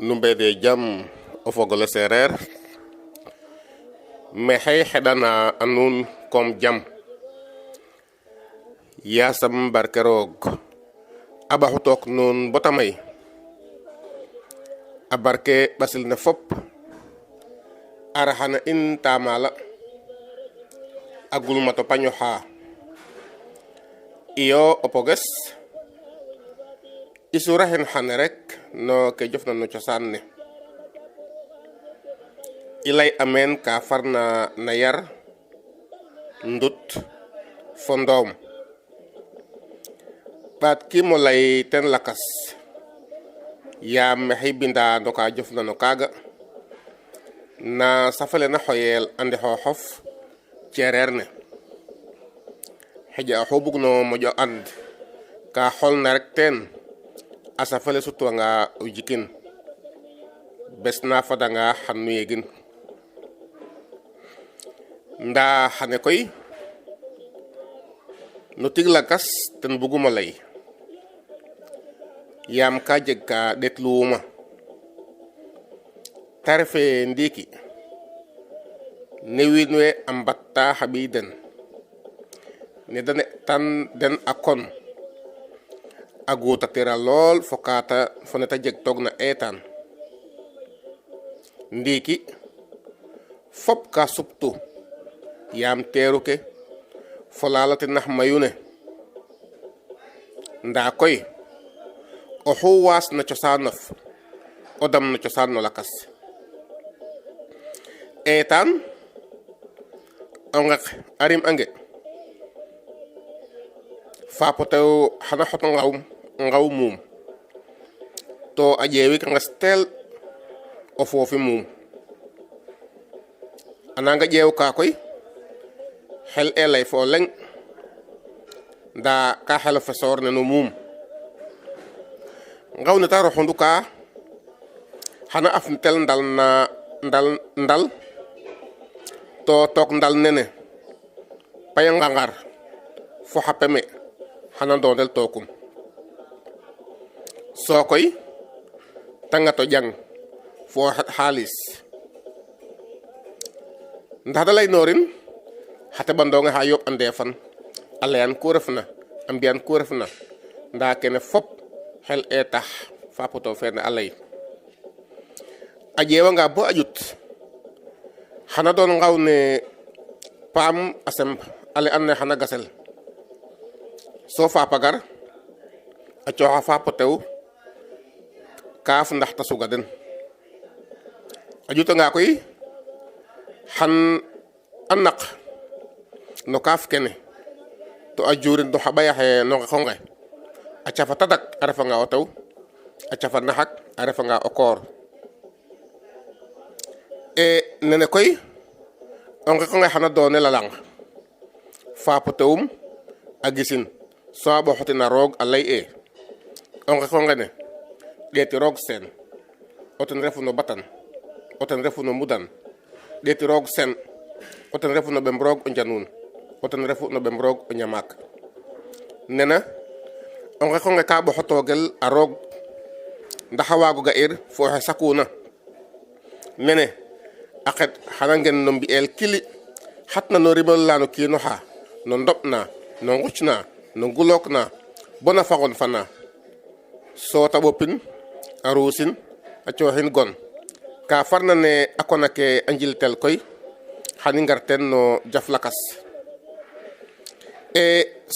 numbede jam o fogole sereer maxey xeɗana a nuun comme jam yasam barke roog a ɓaxu took nuun bota may a barke ɓasil ne fop a raxana in tamala a gulmato pañoxa iyo o poges i suraxen xane rek no ke jofna no cosaan ne i lay ameen ka farna na yar ndut fo ndoom ɓaat kiimo lay ten lakas yaam maxey binda no ka jofna no kaaga na safale na xoyel ande xooxof cereer ne xeja axo bug no moƴo and ka xolna rek teen a safale sutwanga o jikin bes na fadanga xan nu yegin nda xane koy no tig lakas ten buguma lay yaam ka jeg ka ɗetluwuma ta refe ndiiki ne wiin we a mbatta xa ɓiy den ne da ne'tan den a kon a guutatira lool fo neta jeg toog na eetaan ndiiki fop ka suptu yaam teeru ke fo lalate nax mayu ne ndaa koy oxu waas na cosaanof o dam no cosaan no lakas eetaan o ngeq a rim ange faapo tew xana xot ngaw muum to a ƴeewik nges teel o foofi muum a nanga ƴeew ka koy xel e lay fo leŋ ndaa ka xelo fesoor ne no muum ngaw ne ta roxondu ka xana afnitel ndal to took ndal nene pay ngangar fo xa peme xana ndondel tookum so koy tanga to jang fo xaalis ndax da lay noorin xa teɓandonge xa yooɓ a ndeefan a layan ku refna a mbiyan ku refna ndaa kene fop xel e tax fapoto fene a lay a ƴeewanga bo a ƴut xana doon ngaw ne paam a semb ale an ne xana gasel so fapagar a cooxa fapotew kaaf ndax ta suga den a ƴutanga koy xan a naq no kaaf kene to a jurin do xa ɓayaxe no nqeqonge a cafa tadak a refanga o tew a cafa naxak a refanga o koor e nene koy o nqeqonge xana doonel a lang faapo tewum a gisin so a ɓoxotina roog a lay e o nqeqonge ne ɗeeti roog seen o ten refu no batan o ten refu no mudan ɗeeti roog sen o ten refu no ɓem roog o njanuun o ten refu no ɓem roog o ñamaak nena o nqeqonge ka ɓoxotogel a roog ndax a waago ga'ir fo xe sakuna mene a xet xana ngen no mbi'el kili xatna no rimel la no kiinoxa no ndoɓ na no nguc na no ngulok na bona faxon fana so ta ɓopin a ruusin a cooxin gon ka farna ne a kona ke a njiltel koy xani ngar ten no jaf lakas e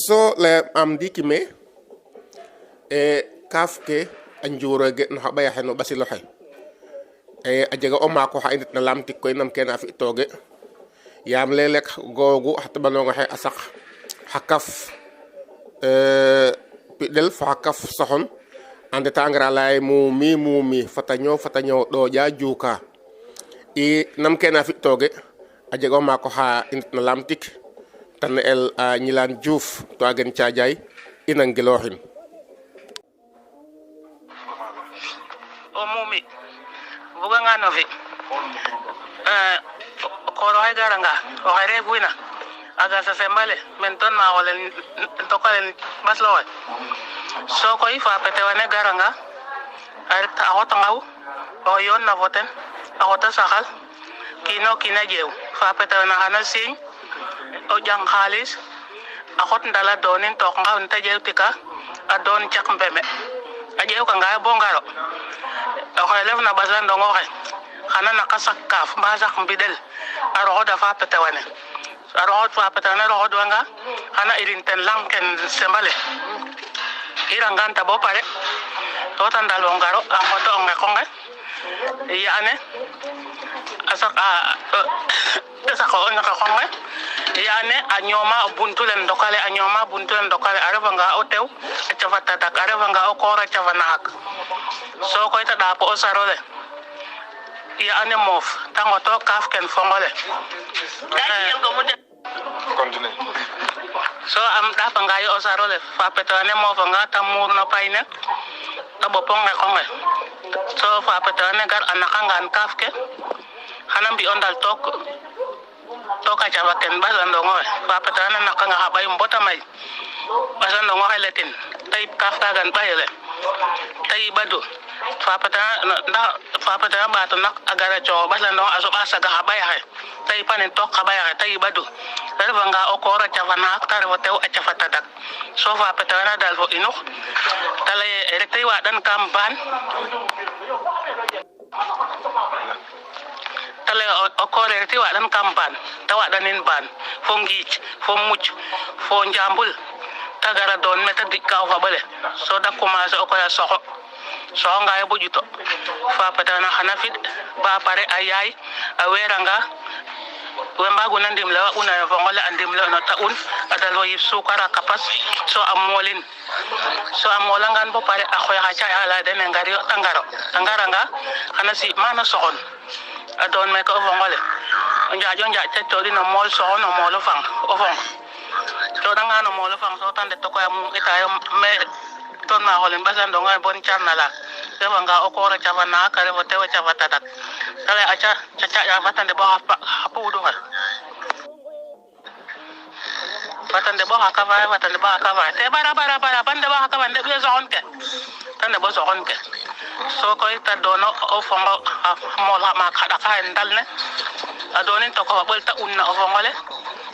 so laya am ndiiki me e kaaf ke a njuroge no xa ɓayaxe no ɓasiloxe a jega o maako xa i ndet na lamtik koy nam kene a fi tooge yaam leeg-leeg googu xa teɓanonga xe a saq xa kaf piɗel fo xa kaf soxon a ndeta ngara laya muumi fata ñoow ɗooƴa juuka i nam kene a fi tooge a jega o maako xa i ndet na lamtik tan el a ñilaan Diouf to a gen caajaay i nangilooxin o muumi buganga no fi o koor oxe garanga oxe reefwina a gasa sembale men ton maaxole tokalen ɓasloxe so koy fa petewane garanga a ret a xot ngaw o yoon na fo ten a xota saxal kiino kiina jeew fa petana xana siiñ o jang xaalis a xot ndala doonin took ngaw ta jeew tika a doon caq mbeme a jeew ka nga bo ngaro oxe lefna ɓasa ndongo xe xana naqa sak kaaf mba sak mbidel a roxoda fa petewane a roxod fa petewane roxodwanga xana irin ten lang ken sembale irangan ta bo pare to ta ndalo ngaro a ngoto o ngekonge yaane a saka o ngekonge yaane a ñooma buntulen ndokale a refanga o tew a cafa tadak a refanga o koor a cafa naxak so koy ta ɗaapo o sarole yaane moof ta ngoto kaaf ken fongole continue so am ɗaapanga yo o sarole fa petane moofanga ta muur no payne ta ɓopo ngekonge so fa petane gar a naqangan kaaf ke xana mbi o ndal took a cafa ken ɓasandongo xe fa petane naqanga xa ɓay mbota may ɓasandongo xe letin ta yip kaaf kagan ɓayele ta yiɓadu fa petane ɓaato nak a gara cooxo ɓasandongo a soɓa saga xa ɓayaxe ta yipanin took xa ɓayaxe ta yiɓadu ta refanga o koor a cafa naxak ta ref o tew a cafa tadak so fa petane dal fo inux ta leye rek tey waɗan kam baan ta leye o koore rek tey waɗan kam baan ta waɗanin baan fo ngiic fo muc fo njambul ta gara doon me ta diƴ ka o faɓole so da commencer o koy a soxonga yo bo ƴuto fa petana xana fiɗ ba pare a yaay a weeranga we mbaguna ndimle wa una yo fongole a ndimle no ta un a dal fo yip sukar a kapas so a moolin so a moolangan bo pare a xooy xa caay ala den e ngar yo ta ngaranga xana si mana soxon a doon meke o fongole o njaaƴ te coɗin o mool soxon o moolo fang o fong coɗanga no moolo fang so ta ndet koy a mum itayo me ton ma xolen ɓasandongo e bon carna la refanga o koor a cafa naxak a ref o tew a cafa tadak ta lay aca caƴa fata ndeɓo xa puudu xe fata ndeɓo xa kafaxe te bara ba ndeɓo xa kafa ndeɓ ye soxon ke ta ndeɓo soxon ke so koy ta doono o fongo xa mool xa maak xa ɗaka xe ndal ne a doonin toko fa ɓol ta unna o fongole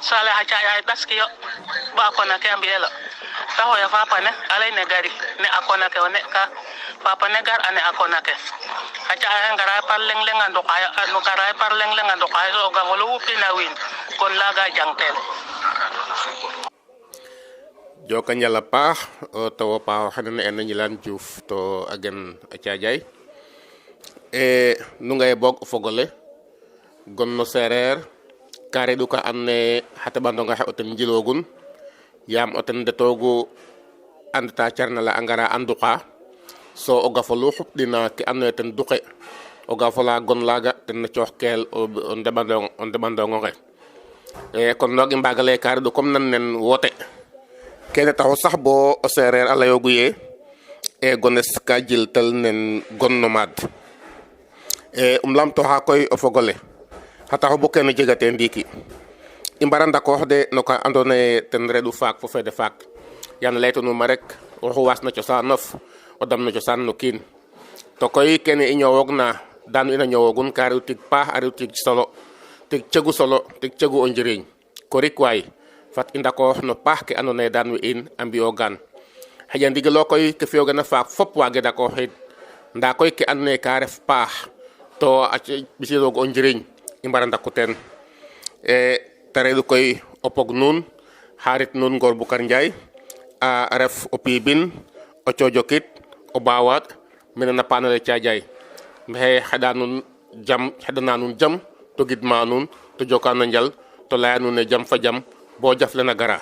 so ale xa caƴa xe ɓaskiyo ba a kona ke a mbiyelo ta xooya fapane a leyne gari ne a kona ke o ne ka fapane gar a ne a kona ke xa caƴa xe ngara par leng a nduqayo so o gafolo wupina wiin kon laga jangtel joka njal a paax o tewo paax oxe na ena Gnilane Diouf to a gen a Thiadiaye nu ngaye boog o fogole gon no sereer ka reɗ'u ka and naye xa teɓandonga xe o ten njilogun yaam o ten ndetogu andata carna la a ngara a nduqa so o gafolu xuɓɗina ke andoona yee ten duqe o gafola gon laga ten na cooxkel o ndeɓandongo xe kon noog i mbaga lay ka reɗ'u comme nan nen wote kene taxu sax bo o sereer a layoogu ye gones ka jiltal nen gon no maad lamtoxa koy o fogole xa taxu bo kene jegate ndiiki i mbara ndakoox de no ka andoona yee ten reɗ'u faak fo fede faak yaam laytanuma rek oxu waasna cosaanof o dam no cosaan no kiin to koy kene i ñowoogna daanu ina ñowoogun ka reɗ'u tig paax a reɗ'u tig solo tig cegu solo tig cegu o njiriñ korik waay fat i ndakoox no paax ke andoona yee daan we in a mbi'oogaan xaƴa ndigilo koy ke fi'oogana faak fop waage dakooxid ndaa koy ke andoona yee ka ref paax to a ɓisiidoogu o njiriñ i mbara ndaku teen te reɗ'u koy o pog nuun xarit nuun Ngor Boucar Ndiaye a ref o piibin o coojokit o baawaat mene na paanale Thiadiaye maxey xeɗana nuun jam to gidma nuun to joka no njal to laya nuun ne jam fa jam bo jaf le na gara